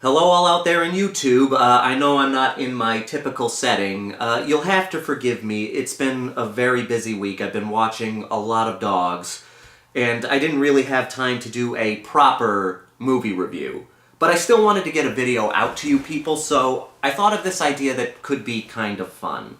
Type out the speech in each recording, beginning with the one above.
Hello all out there in YouTube. I know I'm not in my typical setting. You'll have to forgive me. It's been a very busy week. I've been watching a lot of dogs, and I didn't really have time to do a proper movie review. But I still wanted to get a video out to you people, so I thought of this idea that could be kind of fun.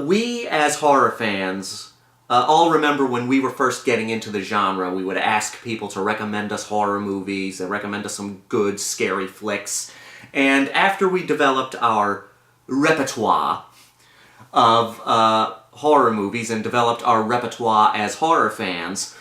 We, as horror fans, all remember when we were first getting into the genre, we would ask people to recommend us horror movies, recommend us some good, scary flicks. And after we developed our repertoire of horror movies and developed our repertoire as horror fans,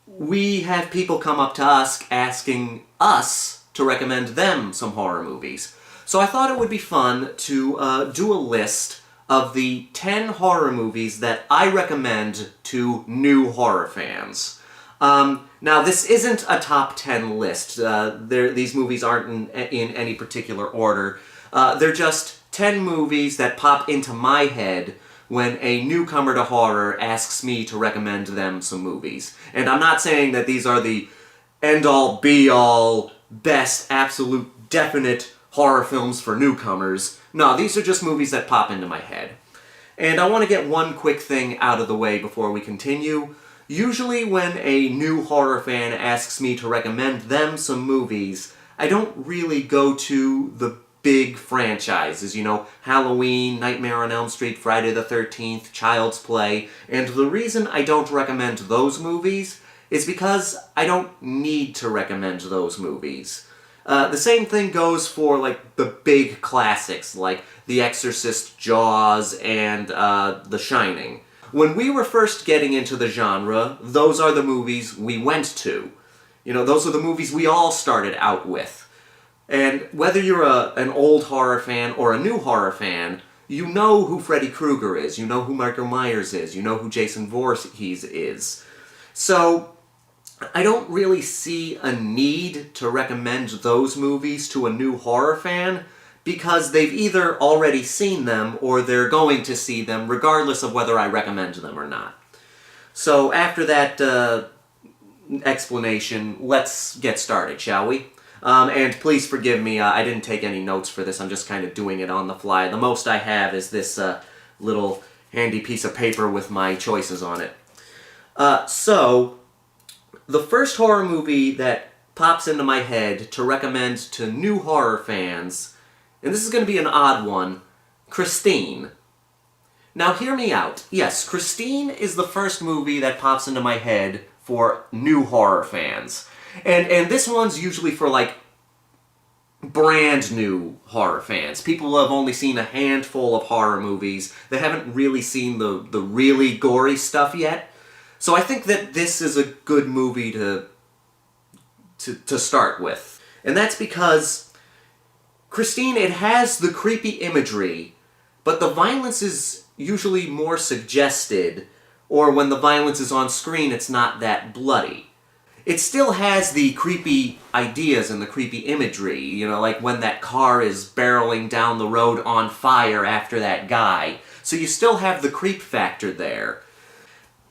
we have people come up to us asking us to recommend them some horror movies. So I thought it would be fun to do a list of the 10 horror movies that I recommend to new horror fans. Now, this isn't a top 10 list. These movies aren't in any particular order. They're just 10 movies that pop into my head when a newcomer to horror asks me to recommend them some movies. And I'm not saying that these are the end-all, be-all, best, absolute, definite horror films for newcomers. No, these are just movies that pop into my head. And I want to get one quick thing out of the way before we continue. Usually when a new horror fan asks me to recommend them some movies, I don't really go to the big franchises, you know, Halloween, Nightmare on Elm Street, Friday the 13th, Child's Play, and the reason I don't recommend those movies is because I don't need to recommend those movies. The same thing goes for, like, the big classics, like The Exorcist, Jaws, and The Shining. When we were first getting into the genre, those are the movies we went to. You know, those are the movies we all started out with. And whether you're an old horror fan or a new horror fan, you know who Freddy Krueger is, you know who Michael Myers is, you know who Jason Voorhees is. So I don't really see a need to recommend those movies to a new horror fan because they've either already seen them or they're going to see them regardless of whether I recommend them or not. So after that explanation, let's get started, shall we? And please forgive me, I didn't take any notes for this, I'm just kind of doing it on the fly. The most I have is this little handy piece of paper with my choices on it. The first horror movie that pops into my head to recommend to new horror fans, and this is going to be an odd one, Christine. Now hear me out. Yes, Christine is the first movie that pops into my head for new horror fans. And this one's usually for, like, brand new horror fans. People who have only seen a handful of horror movies. They haven't really seen the really gory stuff yet. So I think that this is a good movie to start with. And that's because Christine, it has the creepy imagery, but the violence is usually more suggested, or when the violence is on screen, it's not that bloody. It still has the creepy ideas and the creepy imagery, you know, like when that car is barreling down the road on fire after that guy. So you still have the creep factor there.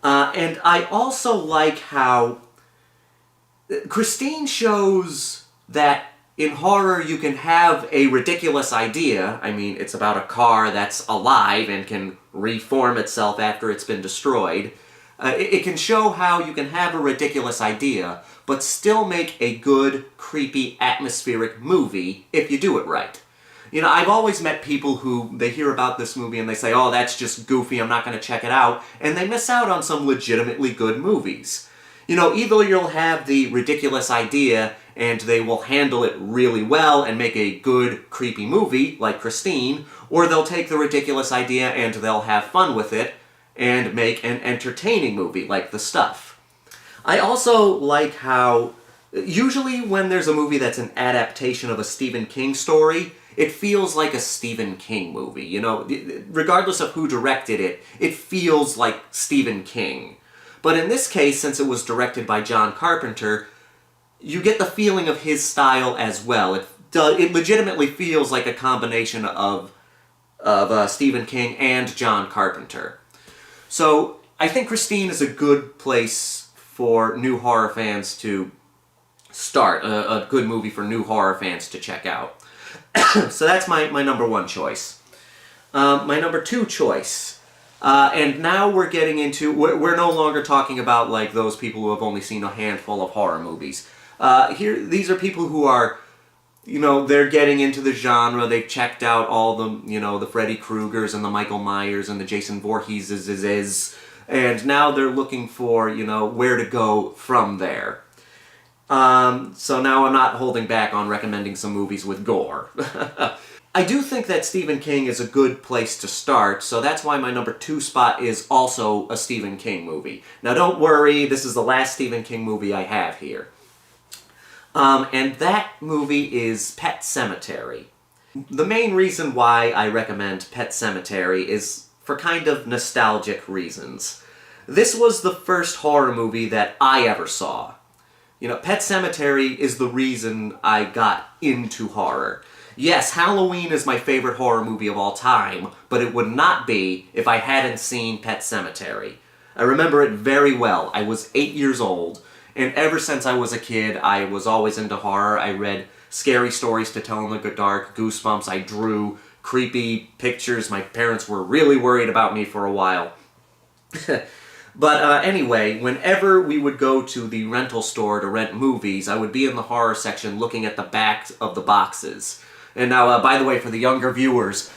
And I also like how Christine shows that in horror you can have a ridiculous idea. I mean, it's about a car that's alive and can reform itself after it's been destroyed. It can show how you can have a ridiculous idea, but still make a good, creepy, atmospheric movie if you do it right. You know, I've always met people who, they hear about this movie and they say, oh, that's just goofy, I'm not going to check it out, and they miss out on some legitimately good movies. You know, either you'll have the ridiculous idea and they will handle it really well and make a good, creepy movie, like Christine, or they'll take the ridiculous idea and they'll have fun with it and make an entertaining movie, like The Stuff. I also like how, usually when there's a movie that's an adaptation of a Stephen King story, it feels like a Stephen King movie, you know? Regardless of who directed it, it feels like Stephen King. But in this case, since it was directed by John Carpenter, you get the feeling of his style as well. It legitimately feels like a combination of Stephen King and John Carpenter. So I think Christine is a good place for new horror fans to start, a good movie for new horror fans to check out. So that's my number one choice. My number two choice, and now we're getting into, we're no longer talking about like those people who have only seen a handful of horror movies. These are people who are, they're getting into the genre. They've checked out all the, the Freddy Kruegers and the Michael Myers and the Jason Voorheeses, and now they're looking for, where to go from there. So now I'm not holding back on recommending some movies with gore. I do think that Stephen King is a good place to start, so that's why my number two spot is also a Stephen King movie. Now don't worry, this is the last Stephen King movie I have here. And that movie is Pet Sematary. The main reason why I recommend Pet Sematary is for kind of nostalgic reasons. This was the first horror movie that I ever saw. Pet Sematary is the reason I got into horror. Yes, Halloween is my favorite horror movie of all time, but it would not be if I hadn't seen Pet Sematary. I remember it very well. I was 8 years old, and ever since I was a kid, I was always into horror. I read scary stories to tell in the dark, Goosebumps, I drew creepy pictures. My parents were really worried about me for a while. But anyway, whenever we would go to the rental store to rent movies, I would be in the horror section looking at the back of the boxes. And now, by the way, for the younger viewers,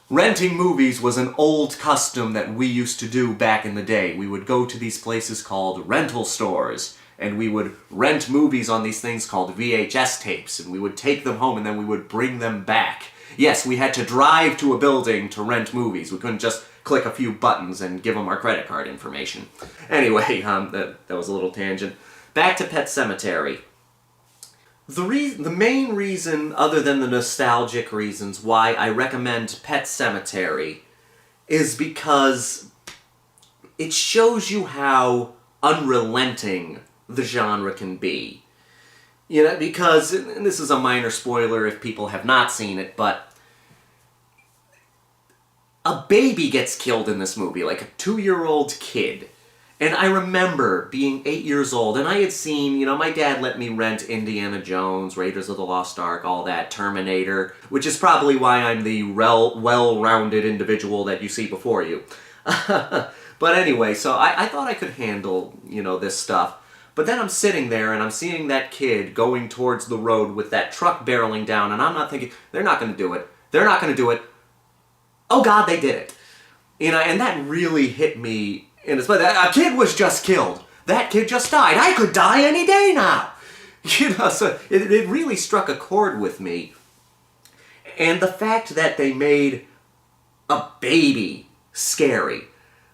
renting movies was an old custom that we used to do back in the day. We would go to these places called rental stores, and we would rent movies on these things called VHS tapes, and we would take them home and then we would bring them back. Yes, we had to drive to a building to rent movies. We couldn't just click a few buttons and give them our credit card information. Anyway, that was a little tangent. Back to Pet Sematary. The main reason, other than the nostalgic reasons, why I recommend Pet Sematary is because it shows you how unrelenting the genre can be. Because, and this is a minor spoiler if people have not seen it, but a baby gets killed in this movie, like a 2-year-old kid. And I remember being 8 years old, and I had seen, my dad let me rent Indiana Jones, Raiders of the Lost Ark, all that, Terminator, which is probably why I'm the well-rounded individual that you see before you. But anyway, so I thought I could handle, this stuff. But then I'm sitting there, and I'm seeing that kid going towards the road with that truck barreling down, and I'm not thinking, they're not going to do it. They're not going to do it. Oh God, they did it. And that really hit me in its a kid was just killed. That kid just died. I could die any day now. So it really struck a chord with me. And the fact that they made a baby scary.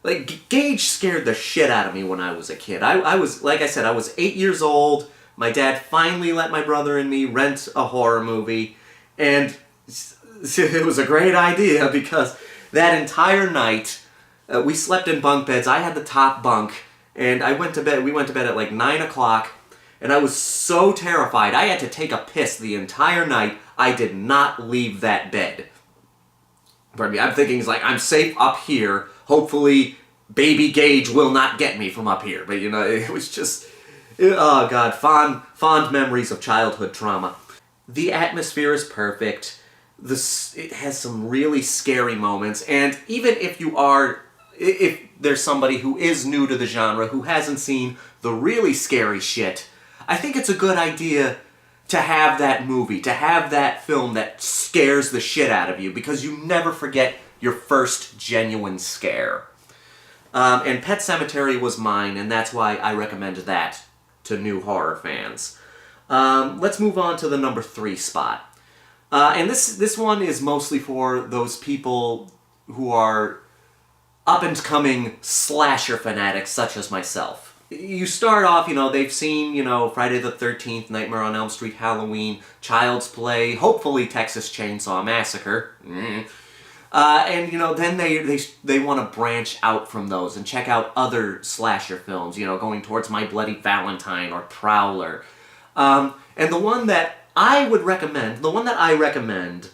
Like, Gage scared the shit out of me when I was a kid. I was, like I said, I was 8 years old. My dad finally let my brother and me rent a horror movie. And it was a great idea because that entire night, we slept in bunk beds. I had the top bunk, and we went to bed at like 9 o'clock, and I was so terrified. I had to take a piss the entire night. I did not leave that bed. Pardon me, I'm thinking, I'm safe up here. Hopefully, baby Gage will not get me from up here. But, it was just, oh God, fond memories of childhood trauma. The atmosphere is perfect. It has some really scary moments, and even if there's somebody who is new to the genre, who hasn't seen the really scary shit, I think it's a good idea to have that movie, to have that film that scares the shit out of you, because you never forget your first genuine scare. And Pet Sematary was mine, and that's why I recommend that to new horror fans. Let's move on to the number 3 spot. And this one is mostly for those people who are up-and-coming slasher fanatics such as myself. You start off, they've seen, Friday the 13th, Nightmare on Elm Street, Halloween, Child's Play, hopefully Texas Chainsaw Massacre. And, then they want to branch out from those and check out other slasher films, going towards My Bloody Valentine or Prowler. And the one that I recommend,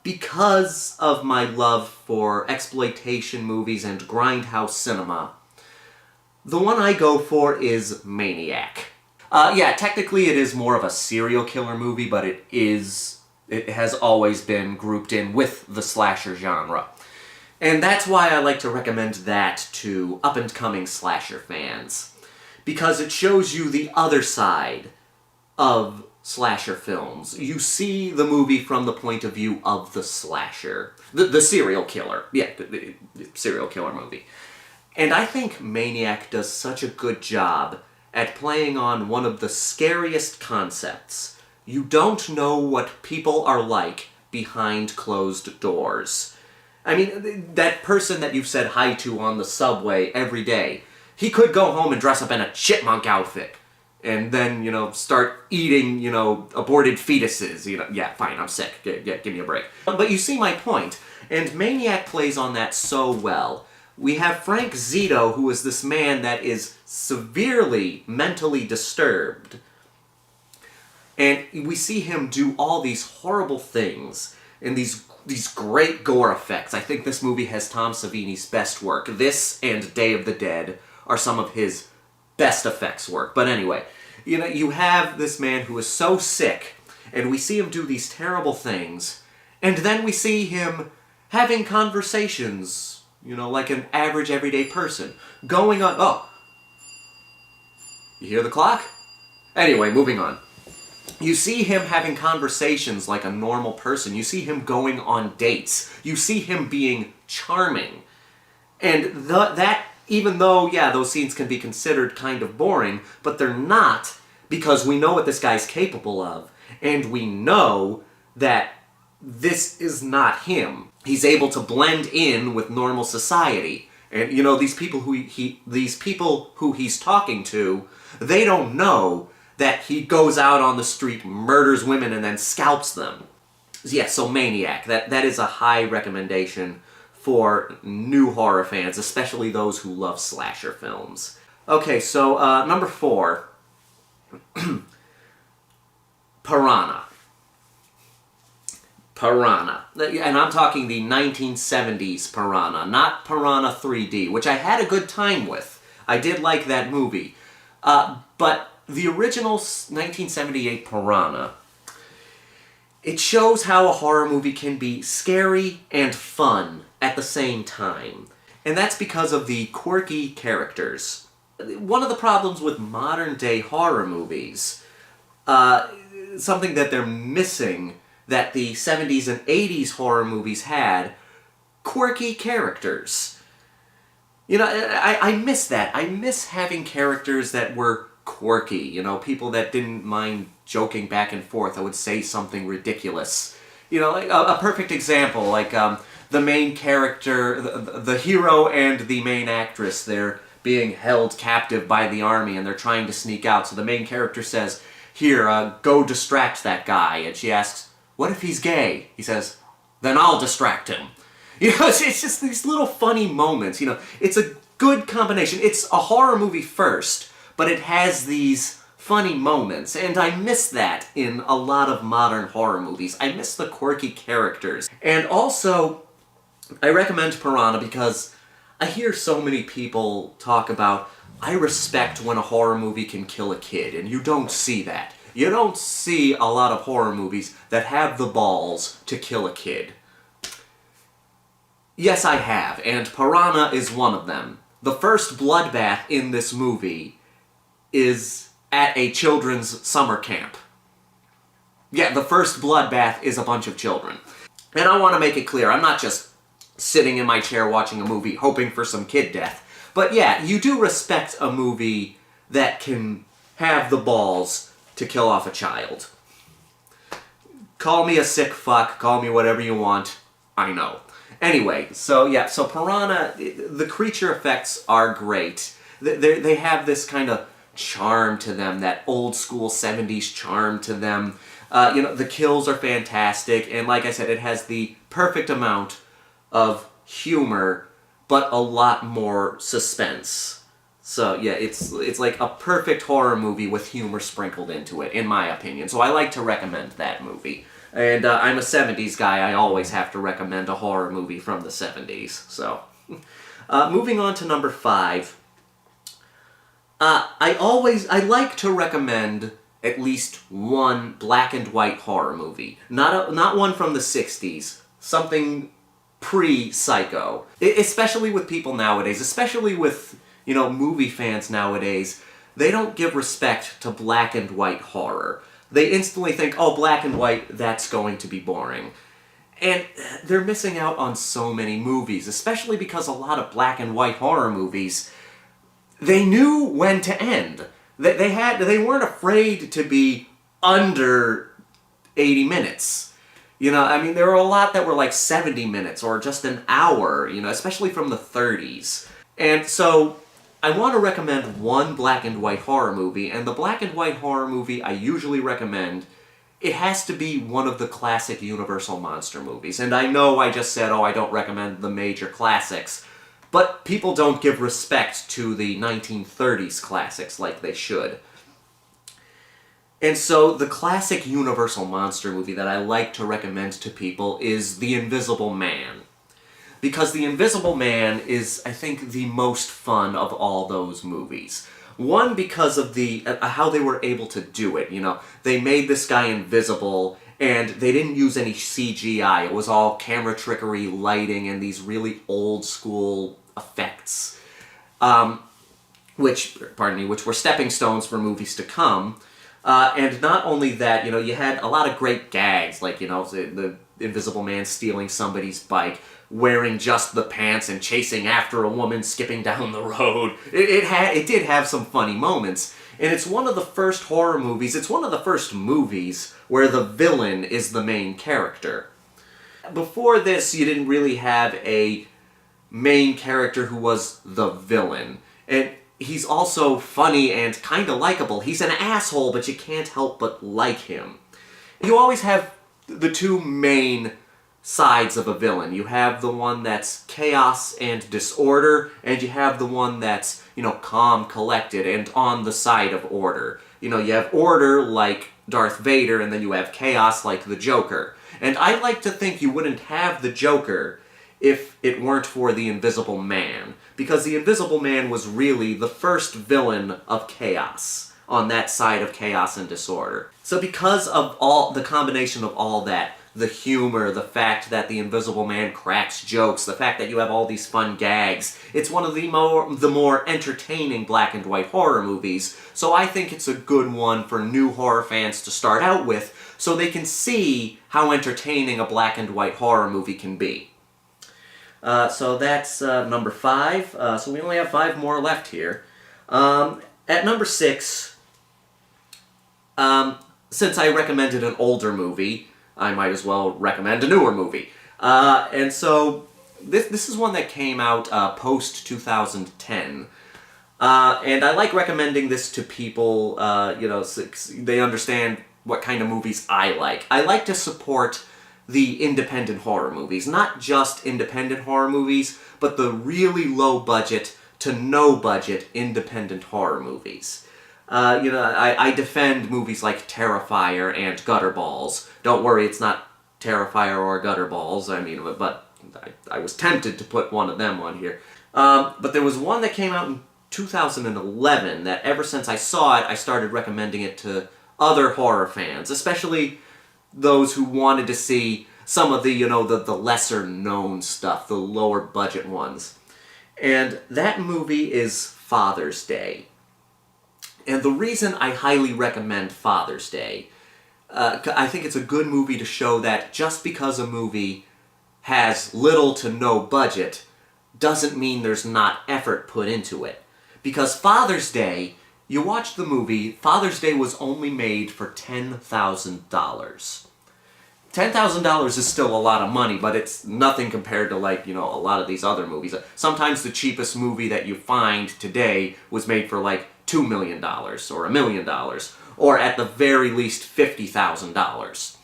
because of my love for exploitation movies and Grindhouse cinema, the one I go for is Maniac. Yeah, technically it is more of a serial killer movie, but it has always been grouped in with the slasher genre. And that's why I like to recommend that to up-and-coming slasher fans. Because it shows you the other side of slasher films. You see the movie from the point of view of the slasher. The serial killer. Yeah, the serial killer movie. And I think Maniac does such a good job at playing on one of the scariest concepts. You don't know what people are like behind closed doors. I mean, that person that you've said hi to on the subway every day, he could go home and dress up in a chipmunk outfit. And then, start eating, aborted fetuses. Yeah, fine, I'm sick. Give me a break. But you see my point. And Maniac plays on that so well. We have Frank Zito, who is this man that is severely mentally disturbed. And we see him do all these horrible things and these great gore effects. I think this movie has Tom Savini's best work. This and Day of the Dead are some of his best effects work. But anyway, you have this man who is so sick, and we see him do these terrible things, and then we see him having conversations, like an average everyday person. Going on, you hear the clock? Anyway, moving on. You see him having conversations like a normal person. You see him going on dates. You see him being charming. And that, even though, yeah, those scenes can be considered kind of boring, but they're not, because we know what this guy's capable of, and we know that this is not him. He's able to blend in with normal society. And, these people who he's talking to, they don't know that he goes out on the street, murders women, and then scalps them. Yeah, so Maniac, that is a high recommendation for new horror fans, especially those who love slasher films. Okay, so number 4, Piranha. Piranha. And I'm talking the 1970s Piranha, not Piranha 3D, which I had a good time with. I did like that movie. But the original 1978 Piranha, it shows how a horror movie can be scary and fun at the same time. And that's because of the quirky characters. One of the problems with modern-day horror movies, something that they're missing that the 70s and 80s horror movies had, quirky characters. I miss that. I miss having characters that were quirky, people that didn't mind joking back and forth. I would say something ridiculous. Like a perfect example, like the main character, the hero and the main actress, they're being held captive by the army and they're trying to sneak out. So the main character says, here, go distract that guy. And she asks, what if he's gay? He says, then I'll distract him. It's just these little funny moments. It's a good combination. It's a horror movie first, but it has these funny moments, and I miss that in a lot of modern horror movies. I miss the quirky characters. And also, I recommend Piranha because I hear so many people talk about, I respect when a horror movie can kill a kid, and you don't see that. You don't see a lot of horror movies that have the balls to kill a kid. Yes, I have, and Piranha is one of them. The first bloodbath in this movie is at a children's summer camp. Yeah, the first bloodbath is a bunch of children. And I want to make it clear, I'm not just sitting in my chair watching a movie hoping for some kid death. But yeah, you do respect a movie that can have the balls to kill off a child. Call me a sick fuck, call me whatever you want, I know. Anyway, so Piranha, the creature effects are great. They have this kind of charm to them, that old school 70s charm to them. The kills are fantastic, and like I said, it has the perfect amount of humor, but a lot more suspense. So yeah, it's like a perfect horror movie with humor sprinkled into it, in my opinion. So I like to recommend that movie. And I'm a 70s guy, I always have to recommend a horror movie from the 70s. So, moving on to number 5. I like to recommend at least one black and white horror movie. Not one from the 60s. Something pre-Psycho. Especially with people nowadays, especially with, movie fans nowadays, they don't give respect to black and white horror. They instantly think, oh, black and white, that's going to be boring. And they're missing out on so many movies, especially because a lot of black and white horror movies, they knew when to end. They weren't afraid to be under 80 minutes. There were a lot that were like 70 minutes or just an hour, especially from the 30s. And so, I want to recommend one black and white horror movie, and the black and white horror movie I usually recommend, it has to be one of the classic Universal monster movies. And I know I just said, I don't recommend the major classics, but people don't give respect to the 1930s classics like they should. And so, the classic Universal monster movie that I like to recommend to people is The Invisible Man. Because The Invisible Man is, I think, the most fun of all those movies. One, because of how they were able to do it, They made this guy invisible, and they didn't use any CGI. It was all camera trickery, lighting, and these really old-school effects. Which were stepping stones for movies to come. And not only that, you had a lot of great gags, like, the Invisible Man stealing somebody's bike, wearing just the pants and chasing after a woman skipping down the road. It did have some funny moments. And it's one of the first horror movies, it's one of the first movies where the villain is the main character. Before this, you didn't really have a main character who was the villain. And he's also funny and kinda likable. He's an asshole, but you can't help but like him. You always have the two main sides of a villain. You have the one that's chaos and disorder, and you have the one that's, calm, collected, and on the side of order. You have order like Darth Vader, and then you have chaos like the Joker. And I like to think you wouldn't have the Joker if it weren't for the Invisible Man. Because the Invisible Man was really the first villain of chaos, on that side of chaos and disorder. So because of all the combination of all that, the humor, the fact that the Invisible Man cracks jokes, the fact that you have all these fun gags, it's one of the more entertaining black and white horror movies, so I think it's a good one for new horror fans to start out with, so they can see how entertaining a black and white horror movie can be. So that's number 5, so we only have 5 more left here. At number 6, since I recommended an older movie, I might as well recommend a newer movie. And so, this is one that came out post-2010. And I like recommending this to people, so they understand what kind of movies I like. I like to support the independent horror movies. Not just independent horror movies, but the really low-budget to no-budget independent horror movies. I defend movies like Terrifier and Gutterballs. Don't worry, it's not Terrifier or Gutterballs, but I was tempted to put one of them on here. But there was one that came out in 2011 that ever since I saw it, I started recommending it to other horror fans, especially those who wanted to see some of the, the lesser-known stuff, the lower-budget ones. And that movie is Father's Day. And the reason I highly recommend Father's Day, I think it's a good movie to show that just because a movie has little to no budget doesn't mean there's not effort put into it. Because Father's Day, you watch the movie, Father's Day was only made for $10,000. $10,000 is still a lot of money, but it's nothing compared to, a lot of these other movies. Sometimes the cheapest movie that you find today was made for, $2 million, or $1 million, or at the very least $50,000.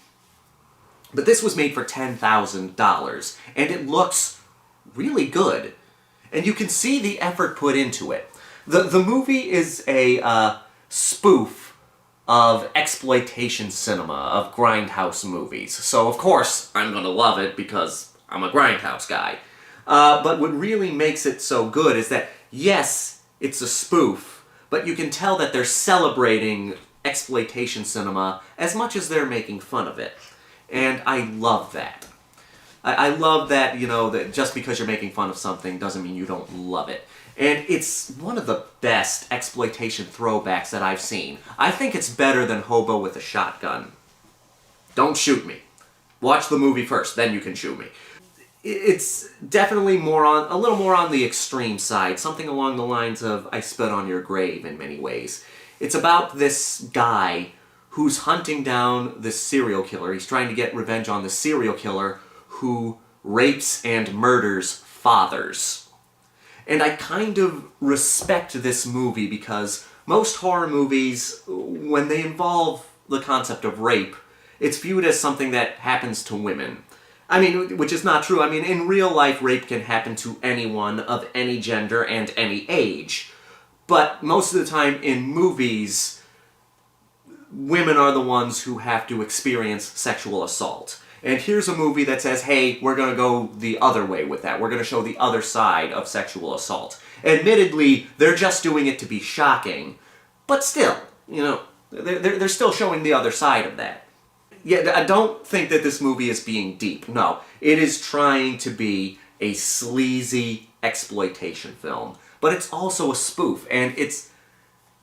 But this was made for $10,000, and it looks really good. And you can see the effort put into it. The movie is a spoof of exploitation cinema, of Grindhouse movies. So of course, I'm gonna love it because I'm a Grindhouse guy. But what really makes it so good is that, yes, it's a spoof, but you can tell that they're celebrating exploitation cinema as much as they're making fun of it. And I love that. I love that, that just because you're making fun of something doesn't mean you don't love it. And it's one of the best exploitation throwbacks that I've seen. I think it's better than Hobo with a Shotgun. Don't shoot me. Watch the movie first, then you can shoot me. It's definitely a little more on the extreme side, something along the lines of I Spit on Your Grave in many ways. It's about this guy who's hunting down this serial killer. He's trying to get revenge on the serial killer who rapes and murders fathers. And I kind of respect this movie because most horror movies, when they involve the concept of rape, it's viewed as something that happens to women. I mean, which is not true. I mean, in real life, rape can happen to anyone of any gender and any age. But most of the time in movies, women are the ones who have to experience sexual assault. And here's a movie that says, hey, we're going to go the other way with that. We're going to show the other side of sexual assault. Admittedly, they're just doing it to be shocking. But still, they're still showing the other side of that. Yeah, I don't think that this movie is being deep. No, it is trying to be a sleazy exploitation film. But it's also a spoof, and it's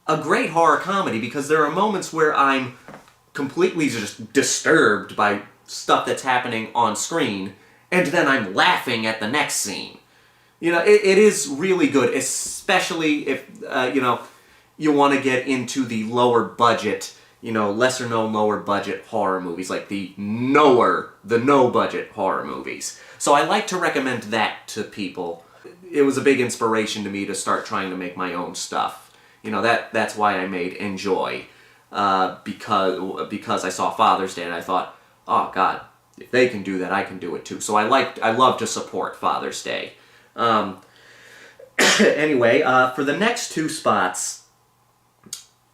a great horror comedy because there are moments where I'm completely just disturbed by stuff that's happening on screen, and then I'm laughing at the next scene. It is really good, especially if, you want to get into the lower budget, lesser known lower budget horror movies, like the no budget horror movies. So I like to recommend that to people. It was a big inspiration to me to start trying to make my own stuff. That's why I made Enjoy, because I saw Father's Day and I thought, oh God, if they can do that, I can do it too. So I love to support Father's Day. Anyway, for the next two spots,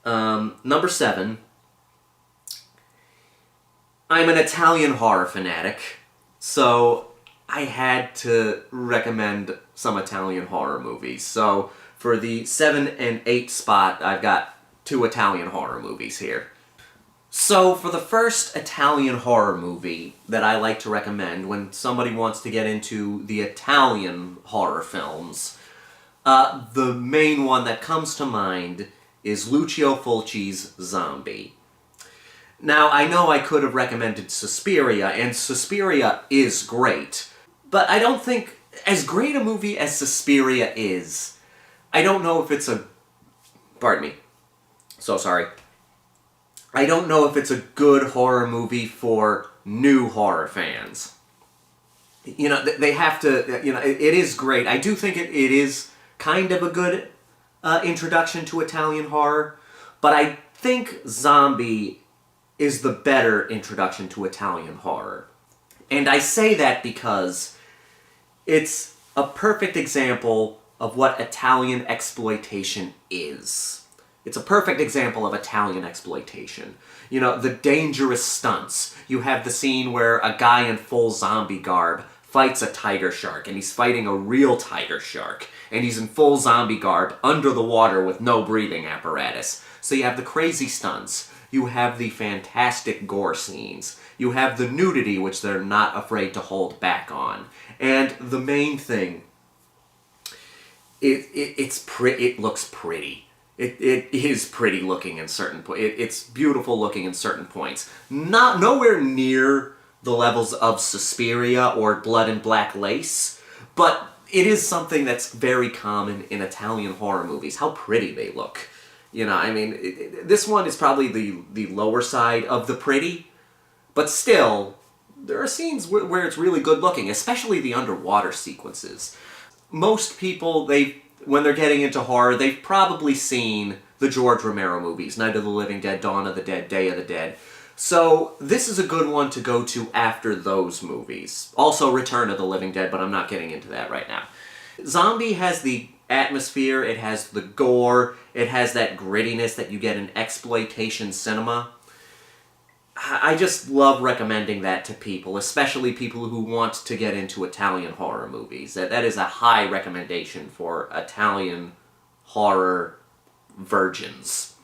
number 7, I'm an Italian horror fanatic, so I had to recommend some Italian horror movies. So for the 7 and 8 spot, I've got 2 Italian horror movies here. So for the first Italian horror movie that I like to recommend when somebody wants to get into the Italian horror films, the main one that comes to mind is Lucio Fulci's Zombie. Now, I know I could have recommended Suspiria, and Suspiria is great, but I don't think, as great a movie as Suspiria is, I don't know if it's pardon me, so sorry. I don't know if it's a good horror movie for new horror fans. They have to, it is great. I do think it is kind of a good introduction to Italian horror, but I think Zombie is the better introduction to Italian horror. And I say that because it's a perfect example of what Italian exploitation is. It's a perfect example of Italian exploitation. The dangerous stunts. You have the scene where a guy in full zombie garb fights a tiger shark, and he's fighting a real tiger shark, and he's in full zombie garb under the water with no breathing apparatus. So you have the crazy stunts. You have the fantastic gore scenes. You have the nudity, which they're not afraid to hold back on. And the main thing, it looks pretty. It is pretty looking in certain points. It's beautiful looking in certain points. Nowhere near the levels of Suspiria or Blood and Black Lace, but it is something that's very common in Italian horror movies, how pretty they look. This one is probably the lower side of the pretty, but still, there are scenes where it's really good looking, especially the underwater sequences. Most people, when they're getting into horror, they've probably seen the George Romero movies, Night of the Living Dead, Dawn of the Dead, Day of the Dead. So this is a good one to go to after those movies. Also Return of the Living Dead, but I'm not getting into that right now. Zombie has the atmosphere, it has the gore, it has that grittiness that you get in exploitation cinema. I just love recommending that to people, especially people who want to get into Italian horror movies. That is a high recommendation for Italian horror virgins.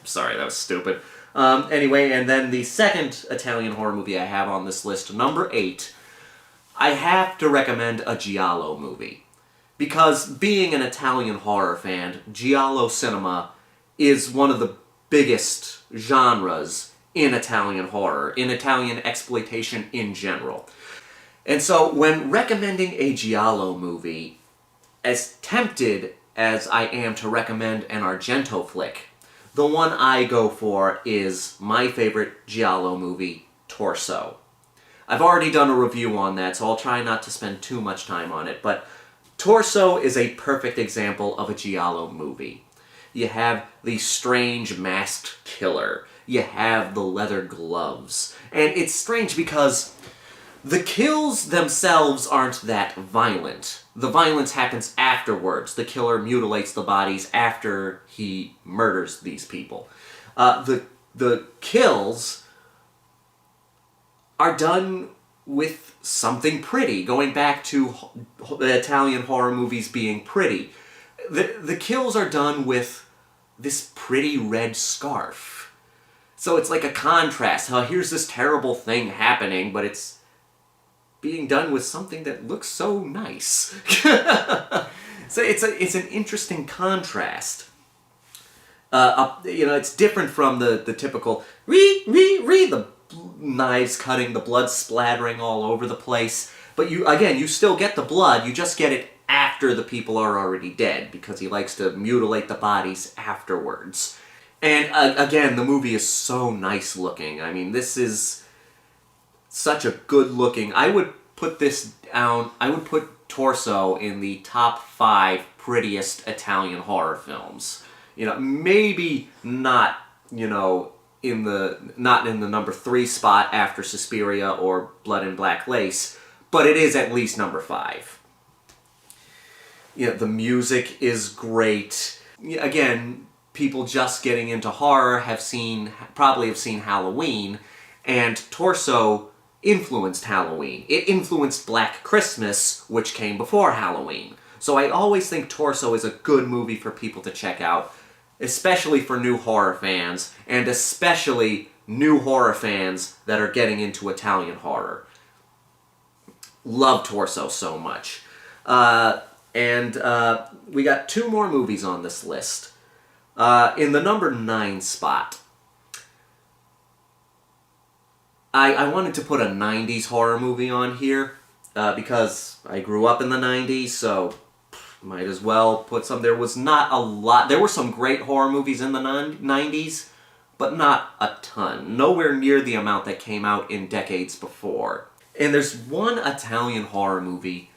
Sorry, that was stupid. Anyway, and then the second Italian horror movie I have on this list, number 8, I have to recommend a giallo movie. Because being an Italian horror fan, giallo cinema is one of the biggest genres in Italian horror, in Italian exploitation in general. And so when recommending a giallo movie, as tempted as I am to recommend an Argento flick, the one I go for is my favorite giallo movie, Torso. I've already done a review on that, so I'll try not to spend too much time on it, but Torso is a perfect example of a giallo movie. You have the strange masked killer. You have the leather gloves. And it's strange because the kills themselves aren't that violent. The violence happens afterwards. The killer mutilates the bodies after he murders these people. The kills are done with something pretty, going back to the Italian horror movies being pretty. The kills are done with this pretty red scarf. So it's like a contrast. Here's this terrible thing happening, but it's being done with something that looks so nice. So it's an interesting contrast. It's different from the typical the knives cutting, the blood splattering all over the place. But you still get the blood, you just get it after the people are already dead, because he likes to mutilate the bodies afterwards. And again, the movie is so nice looking. I mean, this is such a good looking... I would put Torso in the top 5 prettiest Italian horror films. Maybe not, in the number 3 spot after Suspiria or Blood and Black Lace, but it is at least number 5. The music is great. Again, people just getting into horror probably have seen Halloween, and Torso influenced Halloween. It influenced Black Christmas, which came before Halloween. So I always think Torso is a good movie for people to check out, especially for new horror fans, and especially new horror fans that are getting into Italian horror. Love Torso so much. And we got 2 more movies on this list. In the number 9 spot, I wanted to put a 90s horror movie on here, because I grew up in the 90s, so might as well put some. There was not a lot. There were some great horror movies in the 90s, but not a ton. Nowhere near the amount that came out in decades before. And there's one Italian horror movie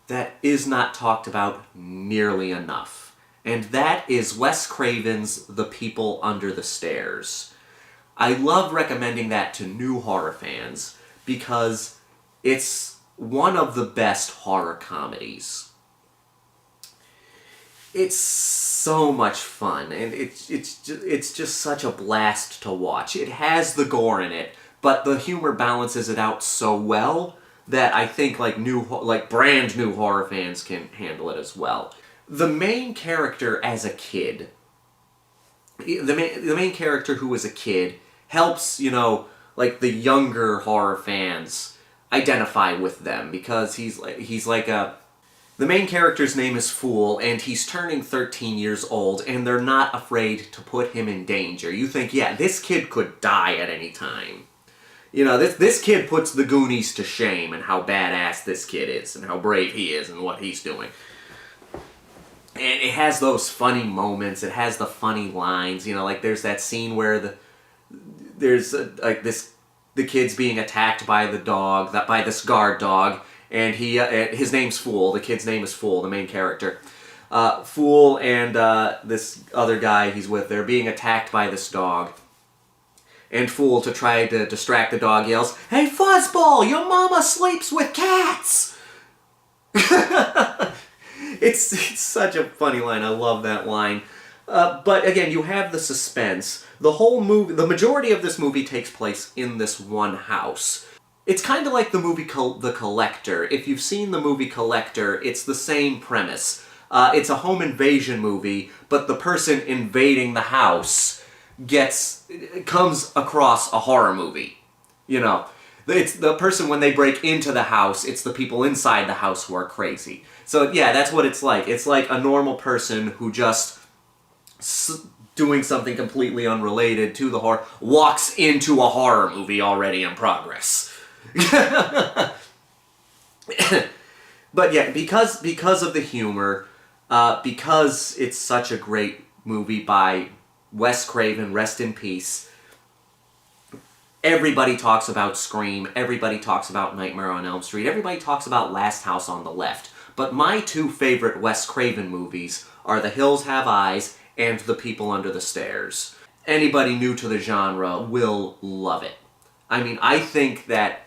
that is not talked about nearly enough. And that is Wes Craven's The People Under the Stairs. I love recommending that to new horror fans because it's one of the best horror comedies. It's so much fun, and it's just such a blast to watch. It has the gore in it, but the humor balances it out so well that I think brand new horror fans can handle it as well. The main character as a kid, the main character who was a kid helps, the younger horror fans identify with them, because the main character's name is Fool, and he's turning 13 years old, and they're not afraid to put him in danger. You think, yeah, this kid could die at any time. This kid puts the Goonies to shame, and how badass this kid is, and how brave he is, and what he's doing. And it has those funny moments, it has the funny lines, there's that scene where the kid's being attacked by by this guard dog, and his name's Fool. The kid's name is Fool, the main character. Fool and this other guy he's with, they're being attacked by this dog. And Fool, to try to distract the dog, yells, "Hey, Fuzzball, your mama sleeps with cats!" It's such a funny line. I love that line. But again, you have the suspense. The whole movie, the majority of this movie takes place in this one house. It's kind of like the movie The Collector. If you've seen the movie Collector, it's the same premise. It's a home invasion movie, but the person invading the house comes across a horror movie. You know, it's the person when they break into the house, it's the people inside the house who are crazy. So yeah, that's what it's like. It's like a normal person who just doing something completely unrelated to the horror walks into a horror movie already in progress. But yeah, because of the humor, because it's such a great movie by Wes Craven, rest in peace. Everybody talks about Scream, everybody talks about Nightmare on Elm Street, everybody talks about Last House on the Left. But my two favorite Wes Craven movies are The Hills Have Eyes and The People Under the Stairs. Anybody new to the genre will love it. I mean, I think that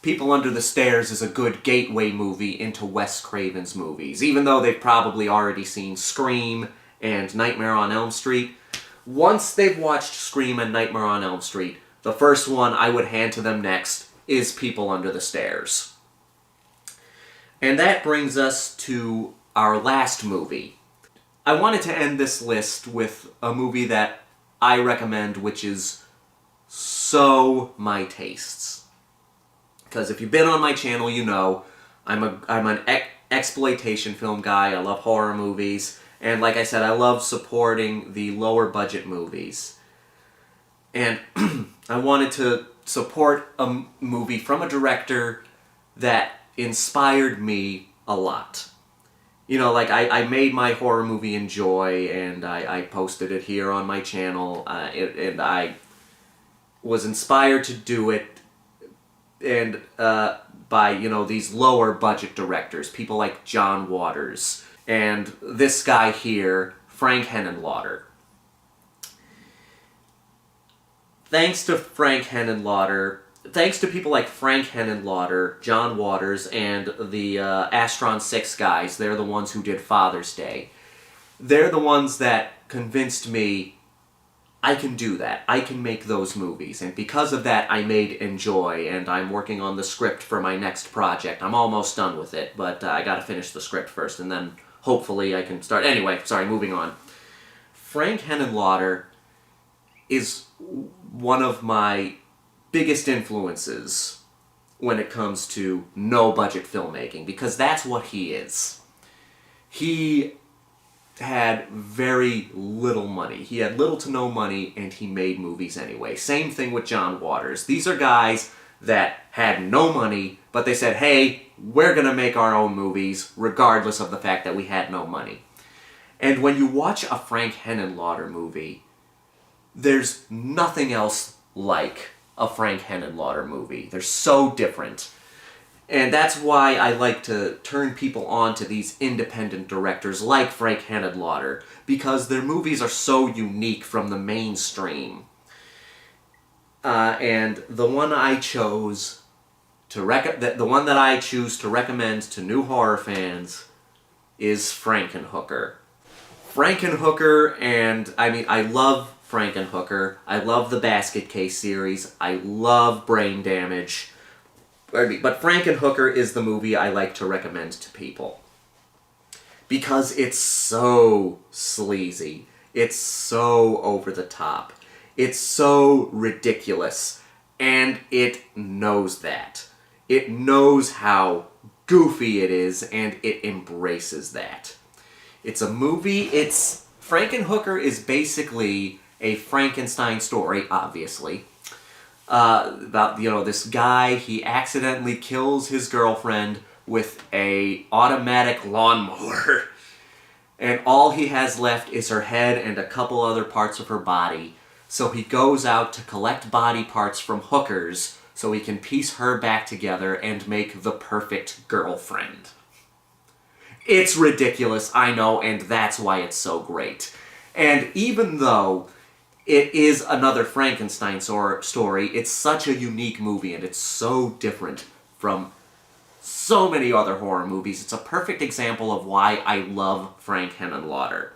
People Under the Stairs is a good gateway movie into Wes Craven's movies, even though they've probably already seen Scream and Nightmare on Elm Street. Once they've watched Scream and Nightmare on Elm Street, the first one I would hand to them next is People Under the Stairs. And that brings us to our last movie. I wanted to end this list with a movie that I recommend, which is so my tastes. Because if you've been on my channel, you know I'm an exploitation film guy. I love horror movies. And like I said, I love supporting the lower budget movies. And I wanted to support a movie from a director that inspired me a lot. You know, like I made my horror movie Enjoy, and I posted it here on my channel, and I was inspired to do it and by, you know, these lower budget directors, people like John Waters, and this guy here, Frank Henenlotter. Thanks to people like Frank Henenlotter, John Waters, and the Astron 6 guys, they're the ones who did Father's Day. They're the ones that convinced me I can do that. I can make those movies. And because of that, I made Enjoy, and I'm working on the script for my next project. I'm almost done with it, but I gotta finish the script first, and then hopefully I can start. Anyway, sorry, moving on. Frank Henenlotter is one of my biggest influences when it comes to no-budget filmmaking, because that's what he is. He had very little money. He had little to no money, and he made movies anyway. Same thing with John Waters. These are guys that had no money, but they said, hey, we're gonna make our own movies, regardless of the fact that we had no money. And when you watch a Frank Henenlotter movie, there's nothing else like a Frank Henenlotter movie. They're so different. And that's why I like to turn people on to these independent directors like Frank Henenlotter, because their movies are so unique from the mainstream. And the one I chose to the one that I choose to recommend to new horror fans is Frankenhooker. Frankenhooker, and I mean, I love Frankenhooker. I love the Basket Case series. I love Brain Damage. But Frankenhooker is the movie I like to recommend to people. Because it's so sleazy. It's so over the top. It's so ridiculous. And it knows that. It knows how goofy it is, and it embraces that. It's a movie, Frankenhooker is basically a Frankenstein story, obviously. About, you know, this guy, he accidentally kills his girlfriend with a automatic lawnmower. And all he has left is her head and a couple other parts of her body. So he goes out to collect body parts from hookers so he can piece her back together and make the perfect girlfriend. It's ridiculous, I know, and that's why it's so great. And even though it is another Frankenstein story, it's such a unique movie, and it's so different from so many other horror movies. It's a perfect example of why I love Frank Henenlotter.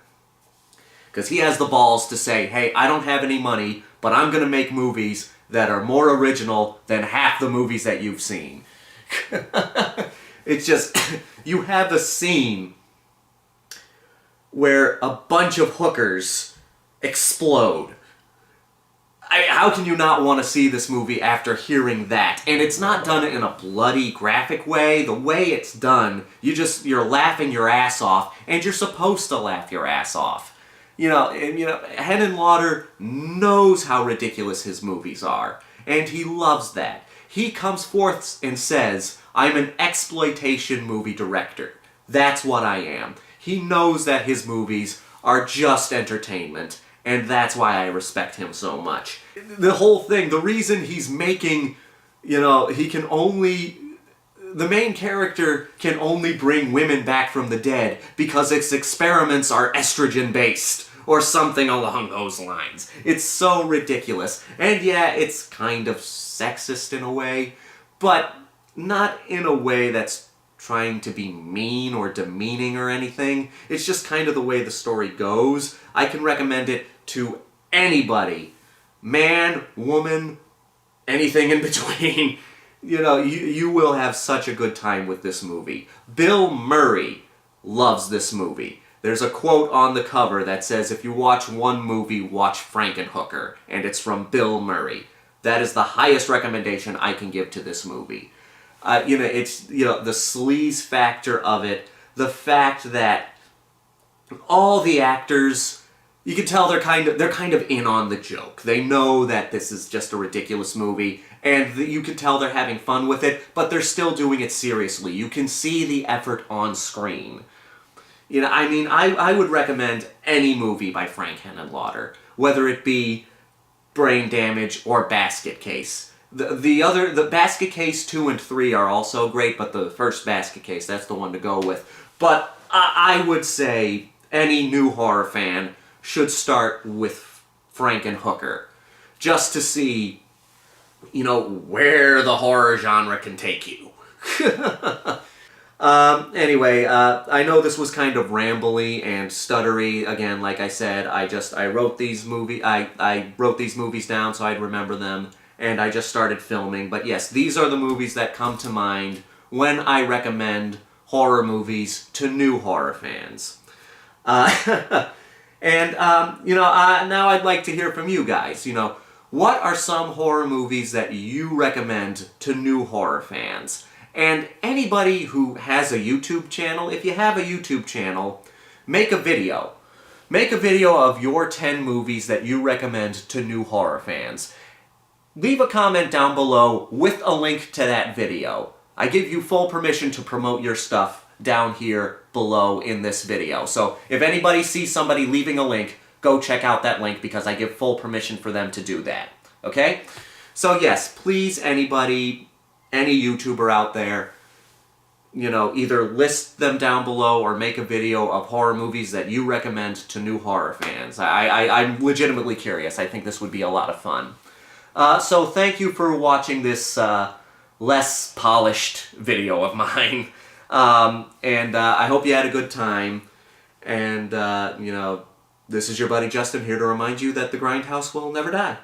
Because he has the balls to say, hey, I don't have any money, but I'm going to make movies that are more original than half the movies that you've seen. It's just, you have a scene where a bunch of hookers explode. How can you not want to see this movie after hearing that? And it's not done in a bloody, graphic way. The way it's done, you're laughing your ass off, and you're supposed to laugh your ass off. Henenlotter knows how ridiculous his movies are, and he loves that. He comes forth and says, I'm an exploitation movie director. That's what I am. He knows that his movies are just entertainment, and that's why I respect him so much. The whole thing, the reason he's making, the main character can only bring women back from the dead because its experiments are estrogen-based, or something along those lines. It's so ridiculous. And yeah, it's kind of sexist in a way, but not in a way that's trying to be mean or demeaning or anything. It's just kind of the way the story goes. I can recommend it to anybody. Man, woman, anything in between. You will have such a good time with this movie. Bill Murray loves this movie. There's a quote on the cover that says, if you watch one movie, watch Frankenhooker, and it's from Bill Murray. That is the highest recommendation I can give to this movie. It's the sleaze factor of it, the fact that all the actors, you can tell they're kind of in on the joke. They know that this is just a ridiculous movie, and you can tell they're having fun with it, but they're still doing it seriously. You can see the effort on screen. I would recommend any movie by Frank Henenlotter, whether it be Brain Damage or Basket Case. The Basket Case 2 and 3 are also great, but the first Basket Case, that's the one to go with. But I would say any new horror fan should start with Frankenhooker, just to see, where the horror genre can take you. Anyway, I know this was kind of rambly and stuttery. Again, like I said, I wrote these movies down so I'd remember them, and I just started filming. But yes, these are the movies that come to mind when I recommend horror movies to new horror fans. Now I'd like to hear from you guys. What are some horror movies that you recommend to new horror fans? And anybody who has a YouTube channel, if you have a YouTube channel, make a video. Make a video of your 10 movies that you recommend to new horror fans. Leave a comment down below with a link to that video. I give you full permission to promote your stuff down here below in this video. So if anybody sees somebody leaving a link, go check out that link because I give full permission for them to do that. Okay? So yes, please anybody, any YouTuber out there, either list them down below or make a video of horror movies that you recommend to new horror fans. I'm legitimately curious. I think this would be a lot of fun. So thank you for watching this less polished video of mine. I hope you had a good time. And, this is your buddy Justin here to remind you that the Grindhouse will never die.